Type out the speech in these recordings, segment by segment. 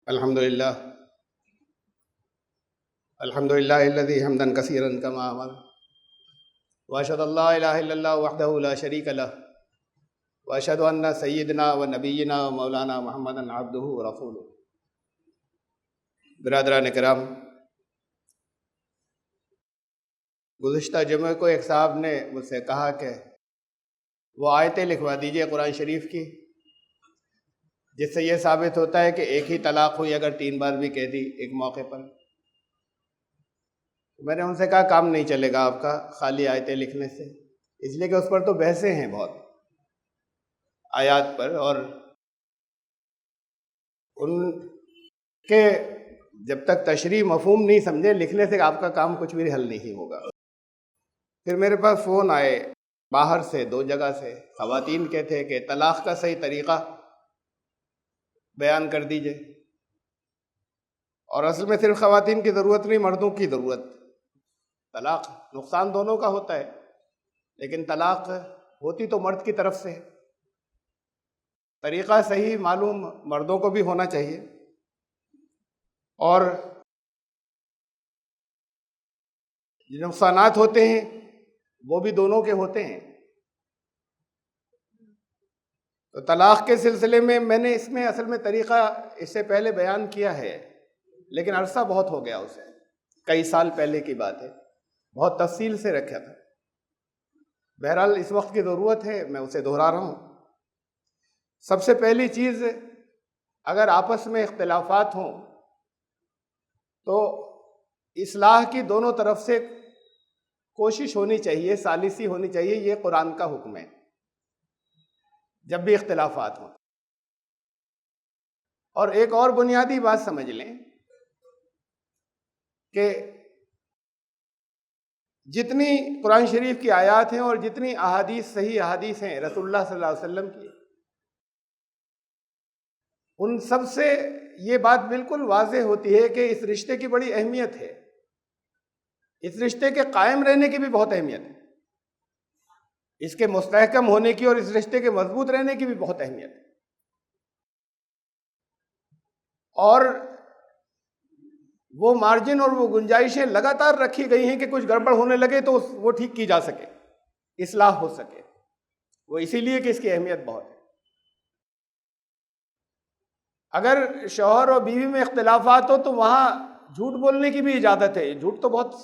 الحمد للہ الحمد للہ الذی حمدا کثیرا کما امر واشهد ان لا الہ الا اللہ وحدہ لا شریک لہ واشهد ان سیدنا و نبینا و مولانا محمدا عبدہ و رسولہ۔ برادران کرام، گزشتہ جمعہ کو ایک صاحب نے مجھ سے کہا کہ وہ آیتیں لکھوا دیجئے قرآن شریف کی جس سے یہ ثابت ہوتا ہے کہ ایک ہی طلاق ہوئی اگر 3 بار بھی کہہ دی ایک موقع پر۔ میں نے ان سے کہا کام نہیں چلے گا آپ کا خالی آیتیں لکھنے سے، اس لیے کہ اس پر تو بحثیں ہیں بہت آیات پر، اور ان کے جب تک تشریح مفہوم نہیں سمجھے لکھنے سے آپ کا کام کچھ بھی حل نہیں ہوگا۔ پھر میرے پاس فون آئے باہر سے 2 جگہ سے، خواتین کے تھے کہ طلاق کا صحیح طریقہ بیان کر دیجئے، اور اصل میں صرف خواتین کی ضرورت نہیں، مردوں کی ضرورت۔ طلاق نقصان دونوں کا ہوتا ہے، لیکن طلاق ہوتی تو مرد کی طرف سے ہے، طریقہ صحیح معلوم مردوں کو بھی ہونا چاہیے، اور جو نقصانات ہوتے ہیں وہ بھی دونوں کے ہوتے ہیں۔ تو طلاق کے سلسلے میں نے اس میں اصل میں طریقہ اس سے پہلے بیان کیا ہے، لیکن عرصہ بہت ہو گیا، اسے کئی سال پہلے کی بات ہے، بہت تفصیل سے رکھا تھا۔ بہرحال اس وقت کی ضرورت ہے، میں اسے دہرا رہا ہوں۔ سب سے پہلی چیز، اگر آپس میں اختلافات ہوں تو اصلاح کی دونوں طرف سے کوشش ہونی چاہیے، ثالثی ہونی چاہیے، یہ قرآن کا حکم ہے جب بھی اختلافات ہوں۔ اور ایک اور بنیادی بات سمجھ لیں کہ جتنی قرآن شریف کی آیات ہیں اور جتنی احادیث، صحیح احادیث ہیں رسول اللہ صلی اللہ علیہ وسلم کی، ان سب سے یہ بات بالکل واضح ہوتی ہے کہ اس رشتے کی بڑی اہمیت ہے، اس رشتے کے قائم رہنے کی بھی بہت اہمیت ہے، اس کے مستحکم ہونے کی اور اس رشتے کے مضبوط رہنے کی بھی بہت اہمیت ہے۔ اور وہ مارجن اور وہ گنجائشیں لگاتار رکھی گئی ہیں کہ کچھ گڑبڑ ہونے لگے تو وہ ٹھیک کی جا سکے، اصلاح ہو سکے، وہ اسی لیے کہ اس کی اہمیت بہت ہے۔ اگر شوہر اور بیوی میں اختلافات ہو تو وہاں جھوٹ بولنے کی بھی اجازت ہے۔ جھوٹ تو بہت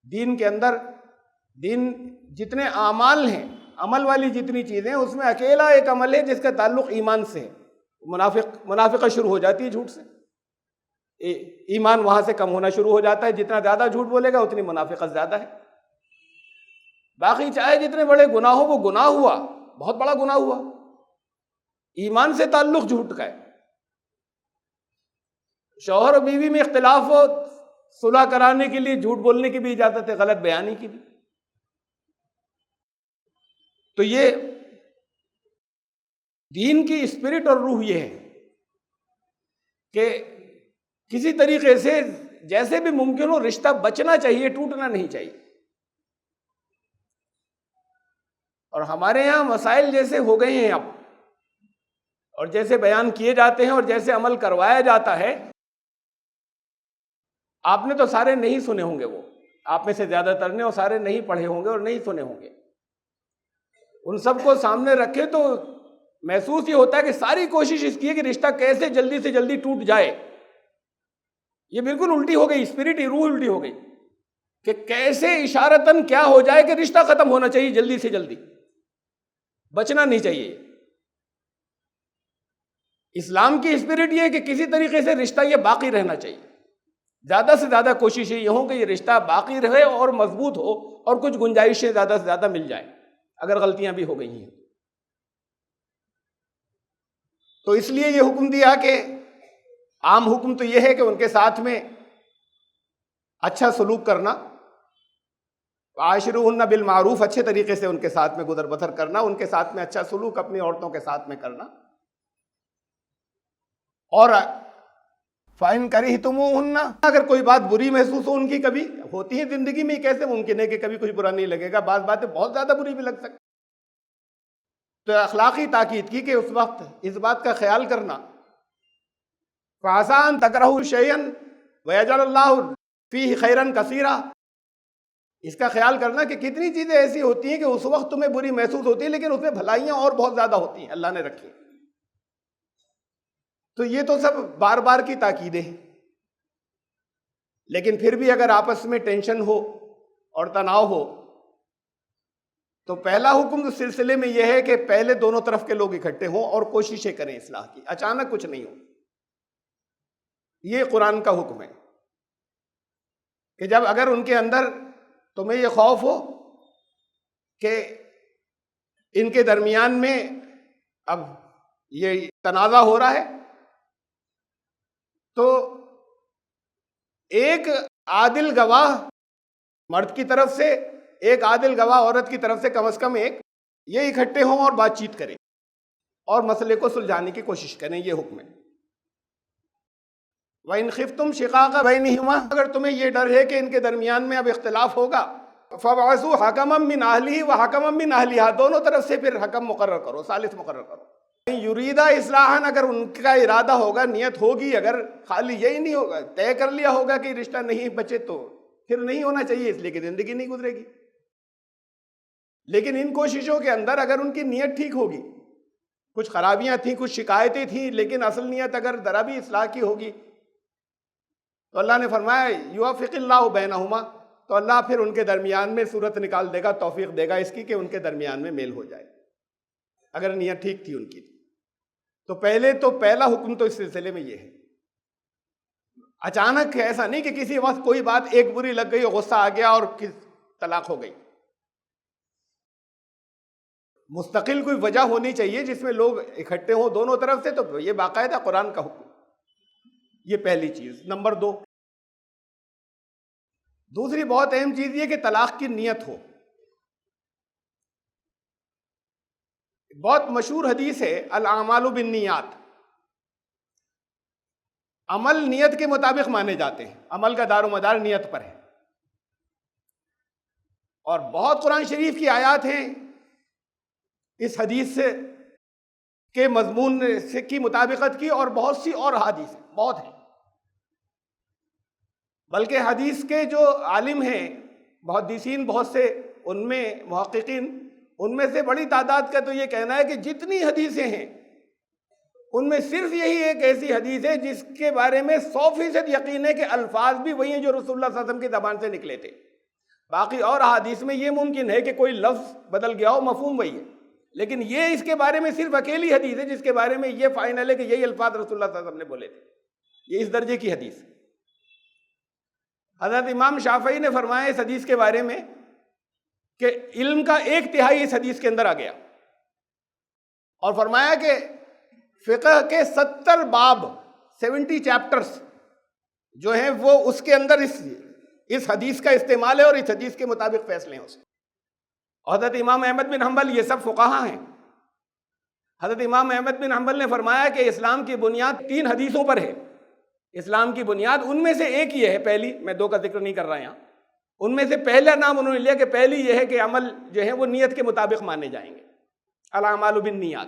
دین کے اندر، دین جتنے اعمال ہیں، عمل والی جتنی چیزیں، اس میں اکیلا ایک عمل ہے جس کا تعلق ایمان سے ہے۔ منافقت شروع ہو جاتی ہے جھوٹ سے، ایمان وہاں سے کم ہونا شروع ہو جاتا ہے۔ جتنا زیادہ جھوٹ بولے گا اتنی منافقت زیادہ ہے۔ باقی چاہے جتنے بڑے گناہ ہو، وہ گناہ ہوا، بہت بڑا گناہ ہوا، ایمان سے تعلق جھوٹ کا ہے۔ شوہر اور بیوی میں اختلاف ہو، صلح کرانے کے لیے جھوٹ بولنے کی بھی اجازت ہے، غلط بیانی کی بھی۔ تو یہ دین کی اسپرٹ اور روح یہ ہے کہ کسی طریقے سے جیسے بھی ممکن ہو رشتہ بچنا چاہیے، ٹوٹنا نہیں چاہیے۔ اور ہمارے یہاں مسائل جیسے ہو گئے ہیں اب، اور جیسے بیان کیے جاتے ہیں اور جیسے عمل کروایا جاتا ہے، آپ نے تو سارے نہیں سنے ہوں گے، وہ آپ میں سے زیادہ تر نے، اور سارے نہیں پڑھے ہوں گے اور نہیں سنے ہوں گے۔ ان سب کو سامنے رکھے تو محسوس یہ ہوتا ہے کہ ساری کوشش اس کی ہے کہ رشتہ کیسے جلدی سے جلدی ٹوٹ جائے۔ یہ بالکل الٹی ہو گئی، اسپرٹ، روح الٹی ہو گئی کہ کیسے اشارتاً کیا ہو جائے کہ رشتہ ختم ہونا چاہیے جلدی سے جلدی، بچنا نہیں چاہیے۔ اسلام کی اسپرٹ یہ ہے کہ کسی طریقے سے رشتہ یہ باقی رہنا چاہیے، زیادہ سے زیادہ کوشش یہ ہو کہ یہ رشتہ باقی رہے اور مضبوط ہو، اور کچھ گنجائشیں زیادہ سے زیادہ مل جائیں اگر غلطیاں بھی ہو گئی ہیں۔ تو اس لیے یہ حکم دیا کہ عام حکم تو یہ ہے کہ ان کے ساتھ میں اچھا سلوک کرنا، عاشروہن بالمعروف، اچھے طریقے سے ان کے ساتھ میں گزر بسر کرنا، ان کے ساتھ میں اچھا سلوک اپنی عورتوں کے ساتھ میں کرنا۔ اور فَإِن كَرِهْتُمُوهُنَّ، اگر کوئی بات بری محسوس ہو ان کی، کبھی ہوتی ہے زندگی میں، کیسے ممکن ہے کہ کبھی کچھ برا نہیں لگے گا، بعض باتیں بہت زیادہ بری بھی لگ سکتی، تو اخلاقی تاکید کی کہ اس وقت اس بات کا خیال کرنا فَعَسَىٰ أَن تَكْرَهُوا شَيْئًا وَيَجْعَلَ اللَّهُ فِيهِ خَيْرًا كَثِيرًا۔ اس کا خیال کرنا کہ کتنی چیزیں ایسی ہوتی ہیں کہ اس وقت تمہیں بری محسوس ہوتی ہیں لیکن اس میں بھلائیاں اور بہت زیادہ ہوتی ہیں، اللہ نے رکھی۔ تو یہ تو سب بار بار کی تاکیدیں ہیں، لیکن پھر بھی اگر آپس میں ٹینشن ہو اور تناؤ ہو تو پہلا حکم اس سلسلے میں یہ ہے کہ پہلے دونوں طرف کے لوگ اکٹھے ہوں اور کوششیں کریں اصلاح کی، اچانک کچھ نہیں ہو۔ یہ قرآن کا حکم ہے کہ جب اگر ان کے اندر تمہیں یہ خوف ہو کہ ان کے درمیان میں اب یہ تنازع ہو رہا ہے تو ایک عادل گواہ مرد کی طرف سے، ایک عادل گواہ عورت کی طرف سے، کم از کم ایک، یہ اکٹھے ہوں اور بات چیت کریں اور مسئلے کو سلجھانے کی کوشش کریں، یہ حکم ہے۔ وَإِنْ خِفْتُمْ شِقَاقَ بَيْنِهِمَا، اگر تمہیں یہ ڈر ہے کہ ان کے درمیان میں اب اختلاف ہوگا، فَبْعَثُوا حَكَمًا مِّنْ أَهْلِهِ وَحَكَمًا مِّنْ أَهْلِهَا، دونوں طرف سے پھر حکم مقرر کرو، ثالث مقرر کرو۔ یریدا اصلاحاً، اگر ان کا ارادہ ہوگا، نیت ہوگی، اگر خالی یہی نہیں ہوگا، طے کر لیا ہوگا کہ رشتہ نہیں بچے تو پھر نہیں ہونا چاہیے، اس لیے کہ زندگی نہیں گزرے گی۔ لیکن ان کوششوں کے اندر اگر ان کی نیت ٹھیک ہوگی، کچھ خرابیاں تھیں، کچھ شکایتیں تھیں، لیکن اصل نیت اگر ذرا بھی اصلاح کی ہوگی تو اللہ نے فرمایا یوفق اللہ بینہما، تو اللہ پھر ان کے درمیان میں صورت نکال دے گا، توفیق دے گا اس کی کہ ان کے درمیان میں میل ہو جائے، اگر نیت ٹھیک تھی ان کی۔ تو پہلا حکم تو اس سلسلے میں یہ ہے۔ اچانک ایسا نہیں کہ کسی وقت کوئی بات ایک بری لگ گئی، غصہ آ گیا اور طلاق ہو گئی۔ مستقل کوئی وجہ ہونی چاہیے جس میں لوگ اکٹھے ہوں دونوں طرف سے، تو یہ باقاعدہ قرآن کا حکم۔ یہ پہلی چیز۔ نمبر 2، دوسری بہت اہم چیز یہ کہ طلاق کی نیت ہو۔ بہت مشہور حدیث ہے الاعمال بالنیات، عمل نیت کے مطابق مانے جاتے ہیں، عمل کا دار و مدار نیت پر ہے۔ اور بہت قرآن شریف کی آیات ہیں اس حدیث سے کے مضمون سے کی مطابقت کی، اور بہت سی اور حدیث ہیں، بہت ہیں۔ بلکہ حدیث کے جو عالم ہیں، محدثین بہت سے، ان میں محققین، ان میں سے بڑی تعداد کا تو یہ کہنا ہے کہ جتنی حدیثیں ہیں ان میں صرف یہی ایک ایسی حدیث ہے جس کے بارے میں 100% یقین ہے کہ الفاظ بھی وہی ہیں جو رسول اللہ صلی اللہ علیہ وسلم کی زبان سے نکلے تھے۔ باقی اور احادیث میں یہ ممکن ہے کہ کوئی لفظ بدل گیا ہو، مفہوم وہی ہے، لیکن یہ اس کے بارے میں صرف اکیلی حدیث ہے جس کے بارے میں یہ فائنل ہے کہ یہی الفاظ رسول اللہ صلی اللہ علیہ وسلم نے بولے تھے۔ یہ اس درجے کی حدیث ہے۔ حضرت امام شافعی نے فرمایا اس حدیث کے بارے میں کہ علم کا 1/3 اس حدیث کے اندر آ گیا، اور فرمایا کہ فقہ کے 70 باب 70 چیپٹرز جو ہیں وہ اس کے اندر اس حدیث کا استعمال ہے اور اس حدیث کے مطابق فیصلے ہیں اس میں۔ حضرت امام احمد بن حنبل یہ سب فقہا ہیں۔ حضرت امام احمد بن حنبل نے فرمایا کہ اسلام کی بنیاد 3 حدیثوں پر ہے۔ اسلام کی بنیاد ان میں سے ایک یہ ہے، پہلی، میں 2 کا ذکر نہیں کر رہا یہاں، ان میں سے پہلا نام انہوں نے لیا کہ پہلی یہ ہے کہ عمل جو ہیں وہ نیت کے مطابق مانے جائیں گے، الاعمال بالنیات۔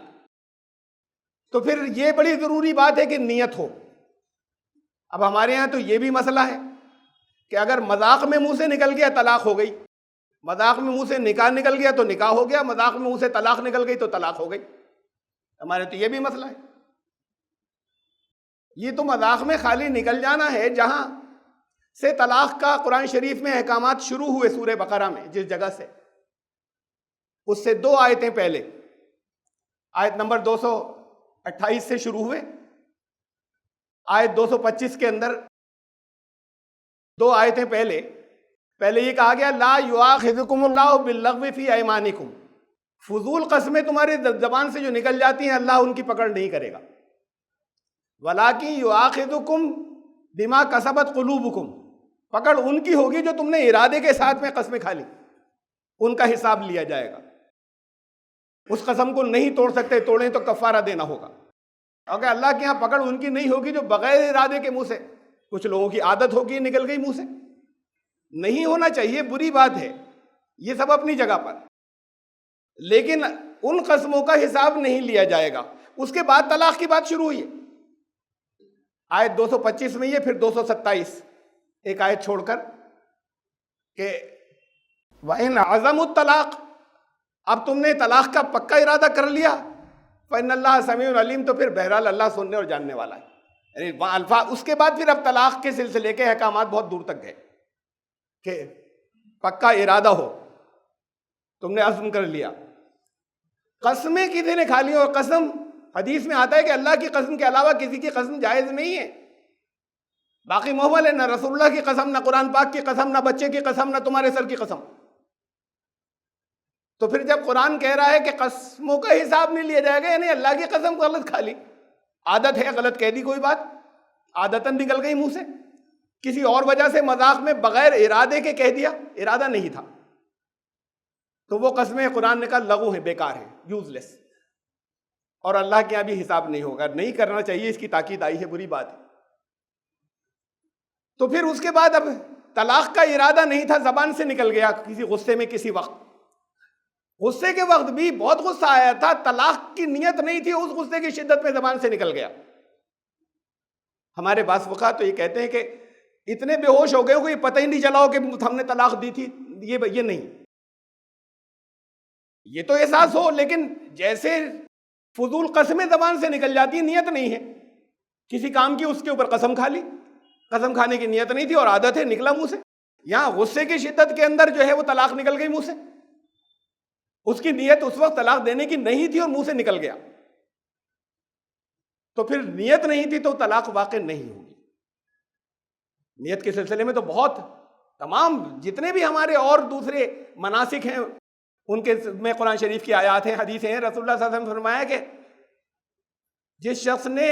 تو پھر یہ بڑی ضروری بات ہے کہ نیت ہو۔ اب ہمارے ہاں تو یہ بھی مسئلہ ہے کہ اگر مذاق میں منہ سے نکل گیا طلاق ہو گئی، مذاق میں منہ سے نکاح نکل گیا تو نکاح ہو گیا، مذاق میں منہ سے طلاق نکل گئی تو طلاق ہو گئی۔ ہمارے تو یہ بھی مسئلہ ہے۔ یہ تو مذاق میں خالی نکل جانا ہے، جہاں سے طلاق کا قرآن شریف میں احکامات شروع ہوئے سورہ بقرہ میں، جس جگہ سے، اس سے 2 آیتیں پہلے، آیت نمبر 228 سے شروع ہوئے، آیت 225 کے اندر 2 آیتیں پہلے یہ کہا گیا لا یؤاخذکم اللہ باللغو فی ایمانکم، فضول قسمیں تمہاری زبان سے جو نکل جاتی ہیں اللہ ان کی پکڑ نہیں کرے گا، ولاکن یؤاخذکم بما کسبت قلوبکم، پکڑ ان کی ہوگی جو تم نے ارادے کے ساتھ میں قسمیں کھا لی، ان کا حساب لیا جائے گا۔ اس قسم کو نہیں توڑ سکتے، توڑیں تو کفارہ دینا ہوگا۔ اگر اللہ کے ہاں پکڑ ان کی نہیں ہوگی جو بغیر ارادے کے منہ سے، کچھ لوگوں کی عادت ہوگی نکل گئی منہ سے، نہیں ہونا چاہیے، بری بات ہے، یہ سب اپنی جگہ پر، لیکن ان قسموں کا حساب نہیں لیا جائے گا۔ اس کے بعد طلاق کی بات شروع ہوئی ہے۔ آیت 225 میں یہ، پھر 227 ایک آیت چھوڑ کر کہ وَإِنْ عَزَمُوا الطَّلَاقَ، اب تم نے طلاق کا پکا ارادہ کر لیا، فَإِنَّ اللَّهَ سَمِيعٌ عَلِيمٌ، تو پھر بہرحال اللہ سننے اور جاننے والا ہے۔ یعنی الفاظ اس کے بعد پھر اب طلاق کے سلسلے کے احکامات بہت دور تک گئے کہ پکا ارادہ ہو، تم نے عزم کر لیا۔ قسمیں کسی نے کھا لی، اور قسم حدیث میں آتا ہے کہ اللہ کی قسم کے علاوہ کسی کی قسم جائز نہیں ہے، باقی محمل ہے، نہ رسول اللہ کی قسم، نہ قرآن پاک کی قسم، نہ بچے کی قسم، نہ تمہارے سر کی قسم۔ تو پھر جب قرآن کہہ رہا ہے کہ قسموں کا حساب نہیں لیا جائے گا، یعنی اللہ کی قسم غلط کھا لی، عادت ہے غلط کہہ دی کوئی بات، عادتاً نکل گئی منہ سے، کسی اور وجہ سے مذاق میں بغیر ارادے کے کہہ دیا، ارادہ نہیں تھا، تو وہ قسمیں قرآن نے کہا لغو ہے، بیکار ہے، یوز لیس، اور اللہ کے یہاں بھی حساب نہیں ہوگا، نہیں کرنا چاہیے، اس کی تاکید آئی ہے، بری بات ہے۔ تو پھر اس کے بعد اب طلاق کا ارادہ نہیں تھا، زبان سے نکل گیا کسی غصے میں، کسی وقت، غصے کے وقت بھی بہت غصہ آیا تھا، طلاق کی نیت نہیں تھی، اس غصے کی شدت میں زبان سے نکل گیا۔ ہمارے بعض فقہا تو یہ کہتے ہیں کہ اتنے بے ہوش ہو گئے ہو کہ پتہ ہی نہیں چلا ہو کہ ہم نے طلاق دی تھی، یہ نہیں، یہ تو احساس ہو، لیکن جیسے فضول قسمیں زبان سے نکل جاتی ہیں، نیت نہیں ہے کسی کام کی، اس کے اوپر قسم کھا لی، قسم کھانے کی نیت نہیں تھی اور عادت ہے، نکلا منہ سے۔ یہاں غصے کی شدت کے اندر جو ہے وہ طلاق نکل گئی منہ سے، اس کی نیت اس وقت طلاق دینے کی نہیں تھی اور منہ سے نکل گیا، تو پھر نیت نہیں تھی تو طلاق واقع نہیں ہوگی۔ نیت کے سلسلے میں تو بہت، تمام جتنے بھی ہمارے اور دوسرے مناسک ہیں ان کے میں قرآن شریف کی آیات ہیں، حدیثیں ہیں، رسول اللہ صلی اللہ علیہ وسلم نے فرمایا کہ جس شخص نے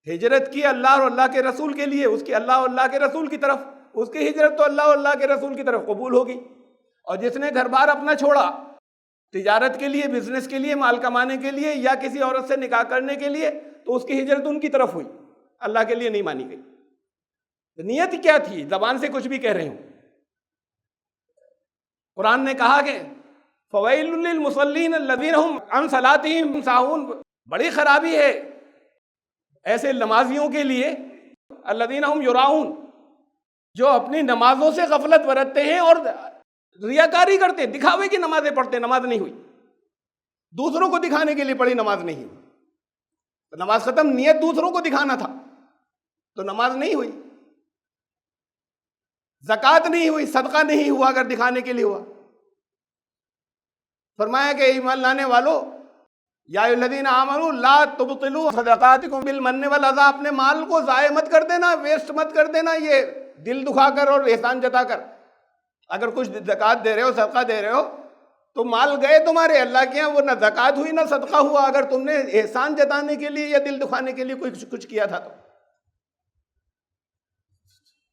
ہجرت کی اللہ اور اللہ کے رسول کے لیے، اس کی اللہ اور اللہ کے رسول کی طرف، اس کی ہجرت تو اللہ اور اللہ کے رسول کی طرف قبول ہوگی، اور جس نے گھر بار اپنا چھوڑا تجارت کے لیے، بزنس کے لیے، مال کمانے کے لیے، یا کسی عورت سے نکاح کرنے کے لیے، تو اس کی ہجرت ان کی طرف ہوئی، اللہ کے لیے نہیں مانی گئی۔ نیت کیا تھی؟ زبان سے کچھ بھی کہہ رہے ہوں۔ قرآن نے کہا کہ فویل للمصلین الذین هم عن صلاتهم ساہون، بڑی خرابی ہے ایسے نمازیوں کے لیے، الذین هم یراؤون، جو اپنی نمازوں سے غفلت برتتے ہیں اور ریاکاری کرتے ہیں، دکھاوے کی نمازیں پڑھتے ہیں، نماز نہیں ہوئی، دوسروں کو دکھانے کے لیے پڑھی، نماز نہیں ہوئی، تو نماز ختم، نیت دوسروں کو دکھانا تھا تو نماز نہیں ہوئی، زکوٰۃ نہیں ہوئی، صدقہ نہیں ہوا اگر دکھانے کے لیے ہوا۔ فرمایا کہ ایمان لانے والو، یا ایھا الذین آمنوا لا تبطلوا صدقاتکم بالمن والاذی، اپنے مال کو ضائع مت کر دینا، ویسٹ مت کر دینا، یہ دل دکھا کر اور احسان جتا کر۔ اگر کچھ زکوٰۃ دے رہے ہو، صدقہ دے رہے ہو، تو مال گئے تمہارے اللہ کے یہاں، وہ نہ زکوٰۃ ہوئی نہ صدقہ ہوا، اگر تم نے احسان جتانے کے لیے یا دل دکھانے کے لیے کچھ کیا تھا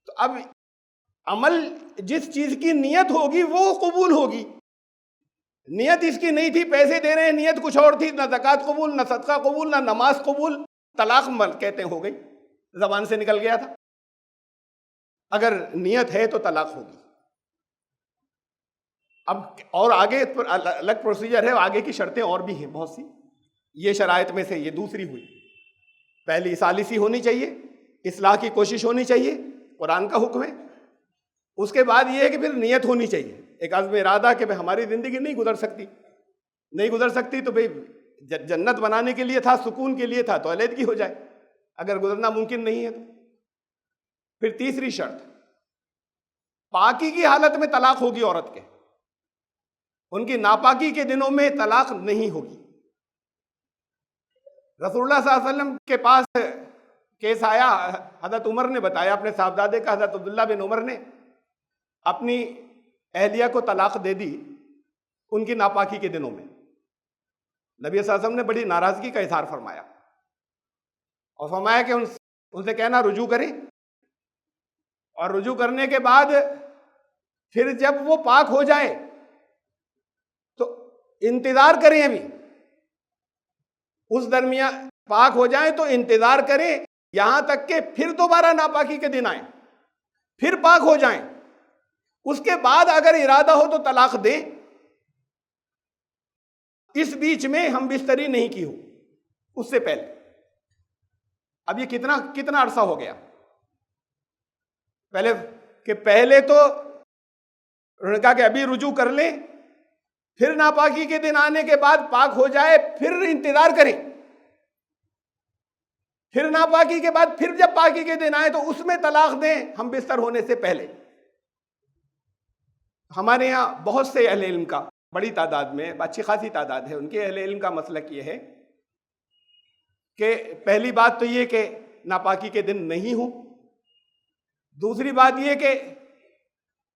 تو اب عمل جس چیز کی نیت ہوگی وہ قبول ہوگی۔ نیت اس کی نہیں تھی، پیسے دے رہے ہیں، نیت کچھ اور تھی، نہ زکوٰۃ قبول، نہ صدقہ قبول، نہ نماز قبول، طلاق کہتے ہو گئی، زبان سے نکل گیا تھا۔ اگر نیت ہے تو طلاق ہوگی۔ اب اور آگے الگ پروسیجر ہے، آگے کی شرطیں اور بھی ہیں بہت سی، یہ شرائط میں سے یہ دوسری ہوئی۔ پہلی ثالثی ہونی چاہیے، اصلاح کی کوشش ہونی چاہیے، قرآن کا حکم ہے۔ اس کے بعد یہ ہے کہ پھر نیت ہونی چاہیے، ایک عزم ارادہ کہ ہماری زندگی نہیں گزر سکتی تو بھئی جنت بنانے کے لیے تھا، سکون کے لیے تھا تو علیحدگی ہو جائے، اگر گزرنا ممکن نہیں ہے تو۔ پھر تیسری شرط، پاکی کی حالت میں طلاق ہوگی عورت کے، ان کی ناپاکی کے دنوں میں طلاق نہیں ہوگی۔ رسول اللہ صلی اللہ علیہ وسلم کے پاس کیس آیا، حضرت عمر نے بتایا اپنے صاحبزادے کا، حضرت عبداللہ بن عمر نے اپنی اہلیہ کو طلاق دے دی ان کی ناپاکی کے دنوں میں۔ نبی صلی اللہ علیہ وسلم نے بڑی ناراضگی کا اظہار فرمایا اور فرمایا کہ ان سے کہنا رجوع کریں، اور رجوع کرنے کے بعد پھر جب وہ پاک ہو جائے تو انتظار کریں، ابھی اس درمیان پاک ہو جائیں تو انتظار کریں یہاں تک کہ پھر دوبارہ ناپاکی کے دن آئیں، پھر پاک ہو جائیں، اس کے بعد اگر ارادہ ہو تو طلاق دیں، اس بیچ میں ہم بستری نہیں کی ہو اس سے پہلے۔ اب یہ کتنا عرصہ ہو گیا؟ پہلے تو انہوں نے کہا کہ ابھی رجوع کر لیں، پھر ناپاکی کے دن آنے کے بعد پاک ہو جائے پھر انتظار کریں، پھر ناپاکی کے بعد پھر جب پاکی کے دن آئے تو اس میں طلاق دیں ہم بستر ہونے سے پہلے۔ ہمارے یہاں بہت سے اہل علم کا، بڑی تعداد میں، اچھی خاصی تعداد ہے ان کے اہل علم کا مسلک یہ ہے کہ پہلی بات تو یہ کہ ناپاکی کے دن نہیں ہو، دوسری بات یہ کہ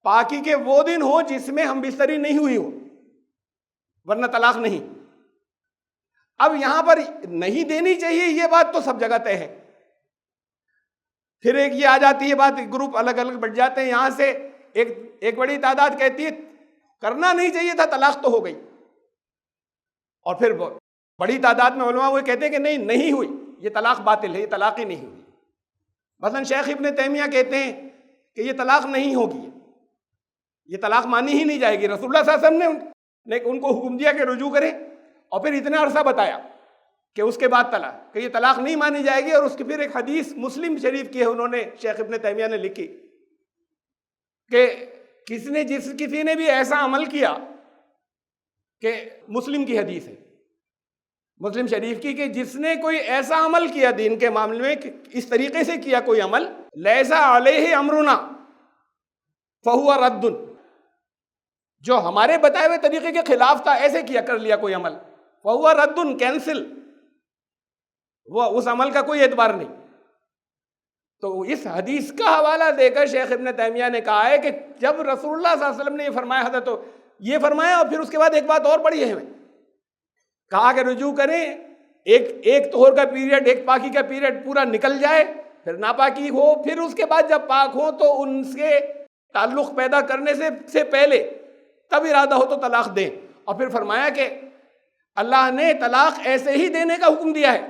پاکی کے وہ دن ہو جس میں ہم بستری نہیں ہوئی ہو، ورنہ طلاق نہیں۔ اب یہاں پر نہیں دینی چاہیے یہ بات تو سب جگہ طے ہے، پھر ایک یہ آ جاتی ہے بات، گروپ الگ الگ بٹ جاتے ہیں، یہاں سے ایک بڑی تعداد کہتی ہے کرنا نہیں چاہیے تھا، طلاق تو ہو گئی، اور پھر بڑی تعداد میں علماء وہ کہتے ہیں کہ نہیں ہوئی، یہ طلاق باطل ہے، یہ طلاق ہی نہیں ہوئی۔ مثلا شیخ ابن تیمیہ کہتے ہیں کہ یہ طلاق نہیں ہوگی، یہ طلاق مانی ہی نہیں جائے گی، رسول اللہ صلی اللہ علیہ وسلم نے ان کو حکم دیا کہ رجوع کریں، اور پھر اتنا عرصہ بتایا کہ اس کے بعد طلاق، کہ یہ طلاق نہیں مانی جائے گی۔ اور اس کی پھر ایک حدیث مسلم شریف کی ہے، انہوں نے شیخ ابن تیمیہ نے لکھی کہ کسی نے بھی ایسا عمل کیا، کہ مسلم کی حدیث ہے مسلم شریف کی، کہ جس نے کوئی ایسا عمل کیا دین کے معاملے میں کہ اس طریقے سے کیا کوئی عمل، لیسا علیہ امرنا فہو رد، جو ہمارے بتائے ہوئے طریقے کے خلاف تھا، ایسے کیا کر لیا کوئی عمل، فہو رد، کینسل، وہ اس عمل کا کوئی اعتبار نہیں۔ تو اس حدیث کا حوالہ دے کر شیخ ابن تیمیہ نے کہا ہے کہ جب رسول اللہ صلی اللہ علیہ وسلم نے یہ فرمایا حضرت، تو یہ فرمایا، اور پھر اس کے بعد ایک بات اور پڑھی ہے، ہمیں کہا کہ رجوع کریں، ایک طہور کا پیریڈ، ایک پاکی کا پیریڈ پورا نکل جائے، پھر ناپاکی ہو، پھر اس کے بعد جب پاک ہو تو ان سے تعلق پیدا کرنے سے پہلے تب ارادہ ہو تو طلاق دیں۔ اور پھر فرمایا کہ اللہ نے طلاق ایسے ہی دینے کا حکم دیا ہے،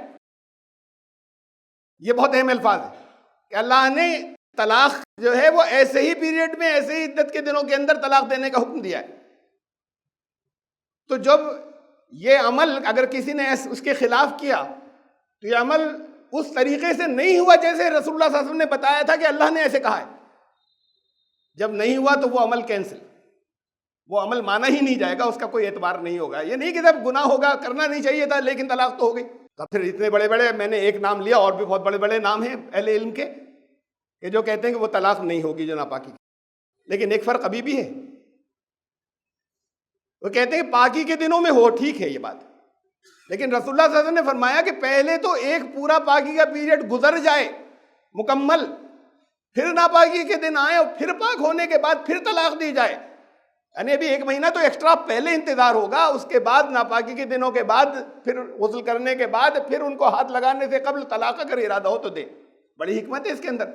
یہ بہت اہم الفاظ ہے کہ اللہ نے طلاق جو ہے وہ ایسے ہی پیریڈ میں، ایسے ہی عدت کے دنوں کے اندر طلاق دینے کا حکم دیا ہے۔ تو جب یہ عمل اگر کسی نے اس کے خلاف کیا تو یہ عمل اس طریقے سے نہیں ہوا جیسے رسول اللہ صلی اللہ علیہ وسلم نے بتایا تھا کہ اللہ نے ایسے کہا ہے، جب نہیں ہوا تو وہ عمل کینسل، وہ عمل مانا ہی نہیں جائے گا، اس کا کوئی اعتبار نہیں ہوگا۔ یہ نہیں کہ جب گناہ ہوگا، کرنا نہیں چاہیے تھا لیکن طلاق تو ہو گئی۔ تو پھر اتنے بڑے میں نے ایک نام لیا، اور بھی بہت بڑے نام ہیں اہل علم کے کہ جو کہتے ہیں کہ وہ طلاق نہیں ہوگی جو ناپاکی، لیکن ایک فرق ابھی بھی ہے، وہ کہتے ہیں پاکی کے دنوں میں ہو، ٹھیک ہے یہ بات، لیکن رسول اللہ صلی اللہ علیہ وسلم نے فرمایا کہ پہلے تو ایک پورا پاکی کا پیریڈ گزر جائے مکمل، پھر ناپاکی کے دن آئے، اور پھر پاک ہونے کے بعد پھر طلاق دی جائے، یعنی ابھی 1 مہینہ تو ایکسٹرا پہلے انتظار ہوگا، اس کے بعد ناپاکی کے دنوں کے بعد، پھر غسل کرنے کے بعد، پھر ان کو ہاتھ لگانے سے قبل طلاق اگر ارادہ ہو تو دے۔ بڑی حکمت ہے اس کے اندر،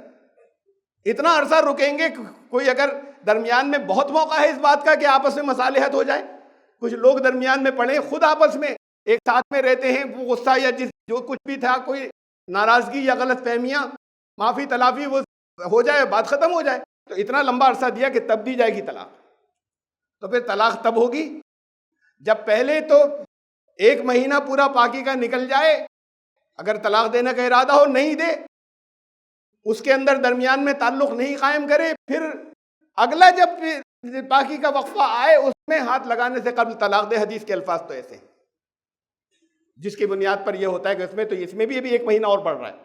اتنا عرصہ رکیں گے، کوئی اگر درمیان میں بہت موقع ہے اس بات کا کہ آپس میں مصالحت ہو جائے، کچھ لوگ درمیان میں پڑے، خود آپس میں ایک ساتھ میں رہتے ہیں، وہ غصہ یا جو کچھ بھی تھا، کوئی ناراضگی یا غلط فہمیاں، معافی تلافی وہ ہو جائے، بات ختم ہو جائے، تو اتنا لمبا عرصہ دیا کہ تب دی جائے گی طلاق۔ تو پھر طلاق تب ہوگی جب پہلے تو 1 مہینہ پورا پاکی کا نکل جائے، اگر طلاق دینے کا ارادہ ہو نہیں دے، اس کے اندر درمیان میں تعلق نہیں قائم کرے، پھر اگلا جب پاکی کا وقفہ آئے اس میں ہاتھ لگانے سے قبل طلاق دے۔ حدیث کے الفاظ تو ایسے ہیں، جس کی بنیاد پر یہ ہوتا ہے کہ اس میں بھی ابھی 1 مہینہ اور پڑ رہا ہے،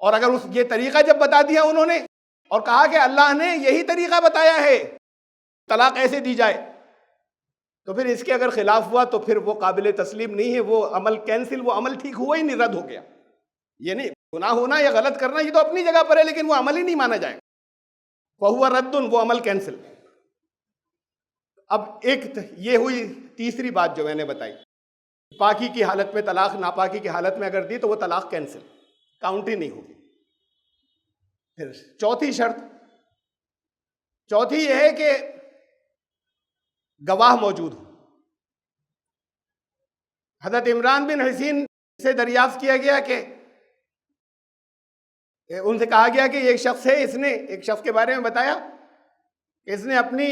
اور اگر یہ طریقہ جب بتا دیا انہوں نے اور کہا کہ اللہ نے یہی طریقہ بتایا ہے طلاق ایسے دی جائے، تو پھر اس کے اگر خلاف ہوا تو پھر وہ قابل تسلیم نہیں ہے، وہ عمل کینسل، وہ عمل ٹھیک ہوا ہی نہیں، رد ہو گیا۔ یہ نہیں گناہ ہونا یا غلط کرنا یہ تو اپنی جگہ پر ہے، لیکن وہ عمل ہی نہیں مانا جائے، فَهُوَ رَدٌ، وہ عمل کینسل۔ اب یہ ہوئی تیسری بات جو میں نے بتائی، پاکی کی حالت میں طلاق ناپاکی کی حالت میں اگر دی تو وہ طلاق کینسل، کاؤنٹ ہی نہیں ہوگی۔ پھر چوتھی شرط، چوتھی یہ ہے کہ گواہ موجود ہو۔ حضرت عمران بن حسین سے دریافت کیا گیا کہ ان سے کہا گیا کہ ایک شخص ہے، اس نے ایک شخص کے بارے میں بتایا کہ اس نے اپنی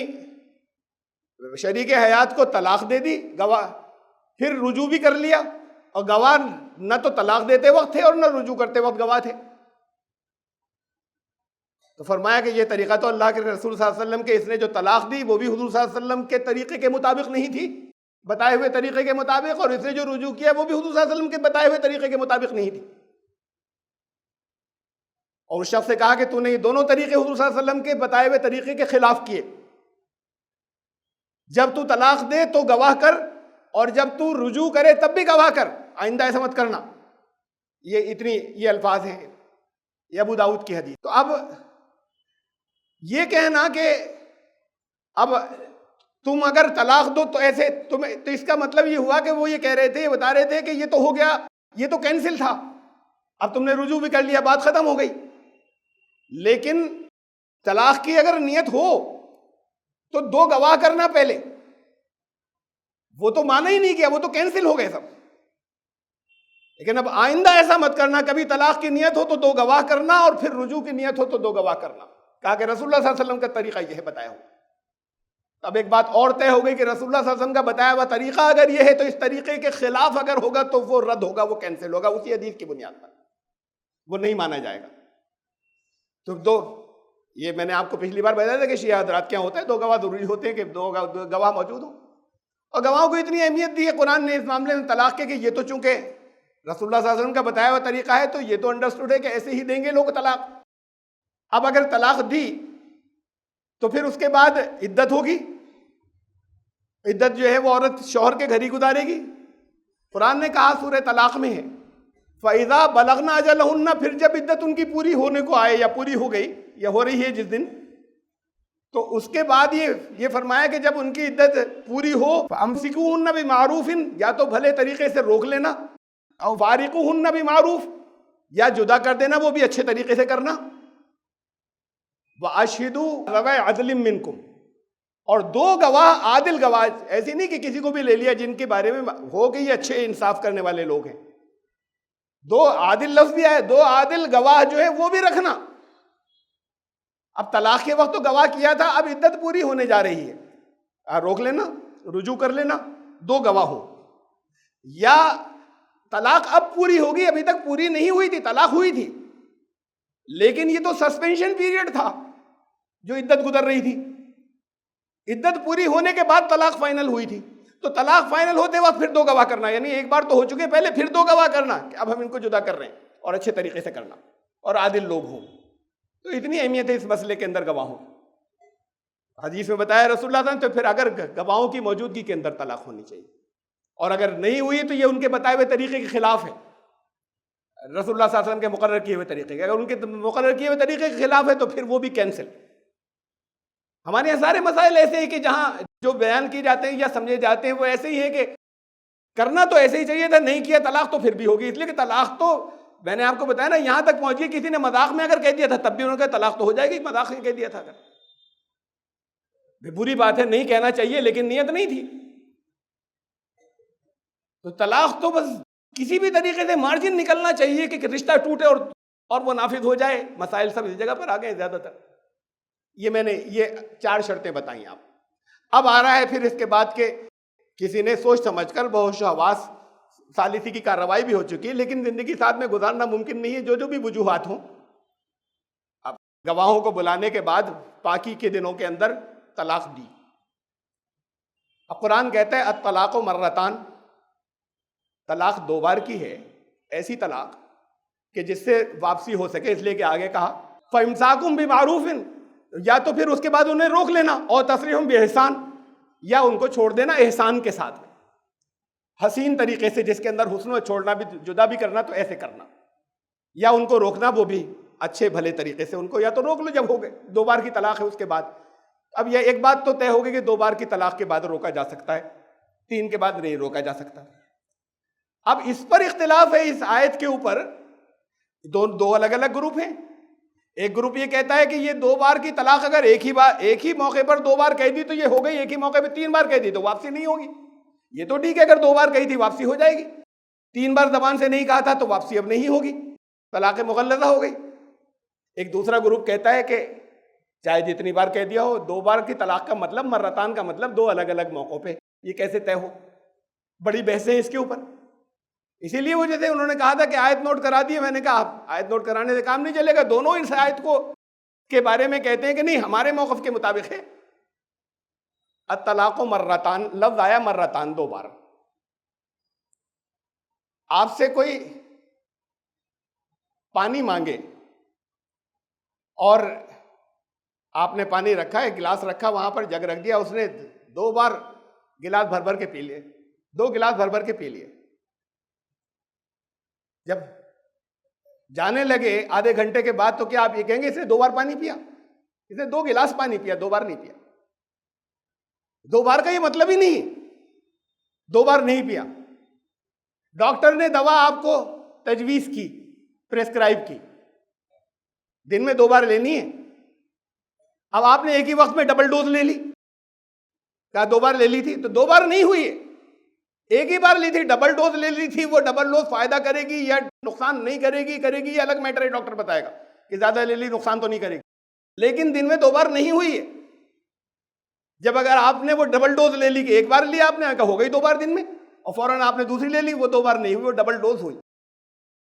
شریک حیات کو طلاق دے دی، گواہ، پھر رجوع بھی کر لیا، اور گواہ نہ تو طلاق دیتے وقت تھے اور نہ رجوع کرتے وقت گواہ تھے. تو فرمایا کہ یہ طریقہ تو اللہ کے رسول صلی اللہ علیہ وسلم کے اس نے جو طلاق دی وہ بھی حضور صلی اللہ علیہ وسلم کے طریقے کے مطابق نہیں تھی، بتائے ہوئے طریقے کے مطابق، اور اس نے جو رجوع کیا وہ بھی حضور صلی اللہ علیہ وسلم کے بتائے ہوئے طریقے کے مطابق نہیں تھی. اور اس شخص سے کہا کہ تو نے یہ دونوں طریقے حضور صلی اللہ علیہ وسلم کے بتائے ہوئے طریقے کے خلاف کیے. جب تو طلاق دے تو گواہ کر، اور جب تو رجوع کرے تب بھی گواہ کر، آئندہ ایسا مت کرنا. یہ الفاظ ہیں، یہ ابو داؤد کی حدیث. تو اب یہ کہنا کہ اب تم اگر طلاق دو تو ایسے تو اس کا مطلب یہ ہوا کہ وہ یہ کہہ رہے تھے، یہ بتا رہے تھے کہ یہ تو ہو گیا، یہ تو کینسل تھا، اب تم نے رجوع بھی کر لیا، بات ختم ہو گئی. لیکن طلاق کی اگر نیت ہو تو دو گواہ کرنا پہلے. وہ تو مانا ہی نہیں کیا، وہ تو کینسل ہو گئے سب. لیکن اب آئندہ ایسا مت کرنا، کبھی طلاق کی نیت ہو تو دو گواہ کرنا، اور پھر رجوع کی نیت ہو تو دو گواہ کرنا. کہا کہ رسول اللہ صلی اللہ علیہ وسلم کا طریقہ یہ ہے بتایا ہو. اب ایک بات اور طے ہو گئی کہ رسول اللہ صلی اللہ علیہ وسلم کا بتایا ہوا طریقہ اگر یہ ہے تو اس طریقے کے خلاف اگر ہوگا تو وہ رد ہوگا، وہ کینسل ہوگا اسی حدیث کی بنیاد پر، وہ نہیں مانا جائے گا. تو یہ میں نے آپ کو پچھلی بار بتایا تھا کہ شیعہ حضرات کیا ہوتا ہے، دو گواہ ضروری ہوتے ہیں کہ دو گواہ موجود ہوں. اور گواہوں کو اتنی اہمیت دی ہے قرآن نے اس معاملے میں طلاق کے کہ یہ تو چونکہ رسول اللہ صلی اللہ علیہ وسلم کا بتایا ہوا طریقہ ہے تو یہ تو انڈرسٹوڈ ہے کہ ایسے ہی دیں گے لوگ طلاق. اب اگر طلاق دی تو پھر اس کے بعد عدت ہوگی. عدت جو ہے وہ عورت شوہر کے گھر ہی گزارے گی. قرآن نے کہا سورہ طلاق میں ہے فَإِذَا بَلَغْنَا أَجَلَهُنَّ، پھر جب عدت ان کی پوری ہونے کو آئے یا پوری ہو گئی یا ہو رہی ہے جس دن، تو اس کے بعد یہ فرمایا کہ جب ان کی عدت پوری ہو فَأَمْسِكُوهُنَّ بِمَعْرُوفٍ، یا تو بھلے طریقے سے روک لینا، او فارقوهن بمعروف، یا جدا کر دینا، وہ بھی اچھے طریقے سے کرنا. وَأَشْهِدُوا ذَوَيْ عَدْلٍ مِّنْكُمْ، اور دو گواہ عادل گواہ، ایسی نہیں کہ کسی کو بھی لے لیا جن کے بارے میں ہو کہ یہ اچھے انصاف کرنے والے لوگ ہیں. دو عادل لفظ بھی آئے، دو عادل گواہ جو ہے وہ بھی رکھنا. اب طلاق کے وقت تو گواہ کیا تھا، اب عدت پوری ہونے جا رہی ہے، روک لینا، رجوع کر لینا، دو گواہ ہوں. یا طلاق اب پوری ہوگی، ابھی تک پوری نہیں ہوئی تھی، طلاق ہوئی تھی لیکن یہ تو سسپینشن پیریڈ تھا جو عدت گزر رہی تھی. عدت پوری ہونے کے بعد طلاق فائنل ہوئی تھی، تو طلاق فائنل ہوتے وقت پھر دو گواہ کرنا، یعنی ایک بار تو ہو چکے پہلے، پھر دو گواہ کرنا کہ اب ہم ان کو جدا کر رہے ہیں، اور اچھے طریقے سے کرنا، اور عادل لوگ ہوں. تو اتنی اہمیت ہے اس مسئلے کے اندر گواہوں. حدیث میں بتایا رسول اللہ صلی اللہ علیہ وسلم، تو پھر اگر گواہوں کی موجودگی کے اندر طلاق ہونی چاہیے، اور اگر نہیں ہوئی تو یہ ان کے بتائے ہوئے طریقے کے خلاف ہے، رسول اللہ صلی اللہ علیہ وسلم کے مقرر کیے ہوئے طریقے کے. اگر ان کے مقرر کیے ہوئے طریقے کے خلاف ہے تو پھر وہ بھی کینسل. ہمارے یہاں سارے مسائل ایسے ہیں کہ جہاں جو بیان کیے جاتے ہیں یا سمجھے جاتے ہیں وہ ایسے ہی ہیں کہ کرنا تو ایسے ہی چاہیے تھا، نہیں کیا طلاق تو پھر بھی ہوگی. اس لیے کہ طلاق تو میں نے آپ کو بتایا نا یہاں تک پہنچ گئی، کسی نے مذاق میں اگر کہہ دیا تھا تب بھی انہوں نے کہا طلاق تو ہو جائے گی، مذاق میں کہہ دیا تھا. اگر بری بات ہے، نہیں کہنا چاہیے لیکن نیت نہیں تھی. تو طلاق تو بس کسی بھی طریقے سے مارجن نکلنا چاہیے کہ رشتہ ٹوٹے اور وہ نافذ ہو جائے. مسائل سب اس جگہ پر آ گئے زیادہ تر. یہ میں نے یہ 4 شرطیں بتائیں آپ. اب آ رہا ہے پھر اس کے بعد کہ کسی نے سوچ سمجھ کر بہوش و حواس ثالثی کی کارروائی بھی ہو چکی ہے لیکن زندگی ساتھ میں گزارنا ممکن نہیں ہے، جو بھی وجوہات ہوں. اب گواہوں کو بلانے کے بعد پاکی کے دنوں کے اندر طلاق دی. اب قرآن کہتا ہے الطلاق مرتان، طلاق 2 بار کی ہے، ایسی طلاق کہ جس سے واپسی ہو سکے، اس لیے کہ آگے کہا فَإِمْسَاكٌ بِمَعْرُوفٍ، یا تو پھر اس کے بعد انہیں روک لینا، اور تَصْرِيحٌ بِإِحْسَان، یا ان کو چھوڑ دینا احسان کے ساتھ، حسین طریقے سے جس کے اندر حسن و چھوڑنا بھی، جدا بھی کرنا تو ایسے کرنا، یا ان کو روکنا وہ بھی اچھے بھلے طریقے سے. ان کو یا تو روک لو جب ہو گئے، 2 بار کی طلاق ہے اس کے بعد. اب یہ ایک بات تو طے ہوگی کہ 2 بار کی طلاق کے بعد روکا جا سکتا ہے، 3 کے بعد نہیں روکا جا سکتا. اب اس پر اختلاف ہے اس آیت کے اوپر. دو الگ الگ گروپ ہیں. ایک گروپ یہ کہتا ہے کہ یہ 2 بار کی طلاق اگر ایک ہی موقع پر 2 بار کہہ دی تو یہ ہو گئی، ایک ہی موقع پہ 3 بار کہہ دی تو واپسی نہیں ہوگی. یہ تو ٹھیک ہے اگر 2 بار کہی تھی واپسی ہو جائے گی، 3 بار زبان سے نہیں کہا تھا تو واپسی اب نہیں ہوگی، طلاق مغلظہ ہو گئی. ایک دوسرا گروپ کہتا ہے کہ چاہے جتنی بار کہہ دیا ہو، 2 بار کی طلاق کا مطلب مرتان کا مطلب 2 الگ الگ موقعوں پہ، یہ کیسے طے ہو؟ بڑی بحثیں ہیں اس کے اوپر. اسی لیے وہ جیسے انہوں نے کہا تھا کہ آیت نوٹ کرا دی، میں نے کہا آیت نوٹ کرانے سے کام نہیں چلے گا، دونوں اس آیت کو کے بارے میں کہتے ہیں کہ نہیں ہمارے موقف کے مطابق ہے۔ الطلاق مرتان، لفظ آیا مرتان، 2 بار۔ آپ سے کوئی پانی مانگے اور آپ نے پانی رکھا، ایک گلاس رکھا وہاں پر، جگ رکھ دیا، اس نے 2 بار گلاس بھر بھر کے پی لیے، 2 گلاس بھر بھر کے پی لیے۔ جب جانے لگے آدھے گھنٹے کے بعد تو کیا آپ یہ کہیں گے اس نے 2 بار پانی پیا؟ اس نے 2 گلاس پانی پیا، 2 بار نہیں پیا۔ 2 بار کا یہ مطلب ہی نہیں، 2 بار نہیں پیا۔ ڈاکٹر نے دوا آپ کو تجویز کی، پریسکرائب کی، دن میں 2 بار لینی ہے۔ اب آپ نے ایک ہی وقت میں ڈبل ڈوز لے لی، کہا 2 بار لے لی تھی، تو 2 بار نہیں ہوئی ہے، ایک ہی بار لی تھی، ڈبل ڈوز لے لی تھی۔ وہ ڈبل ڈوز فائدہ کرے گی یا نقصان نہیں کرے گی، کرے گی یہ الگ میٹر ہے، ڈاکٹر بتائے گا کہ زیادہ لے لی نقصان تو نہیں کرے گی، لیکن دن میں 2 بار نہیں ہوئی ہے۔ جب اگر آپ نے وہ ڈبل ڈوز لے لی کہ ایک بار لیا آپ نے، کہا ہو گئی 2 بار دن میں، اور فوراً آپ نے دوسری لے لی، وہ 2 بار نہیں ہوئی، وہ ڈبل ڈوز ہوئی،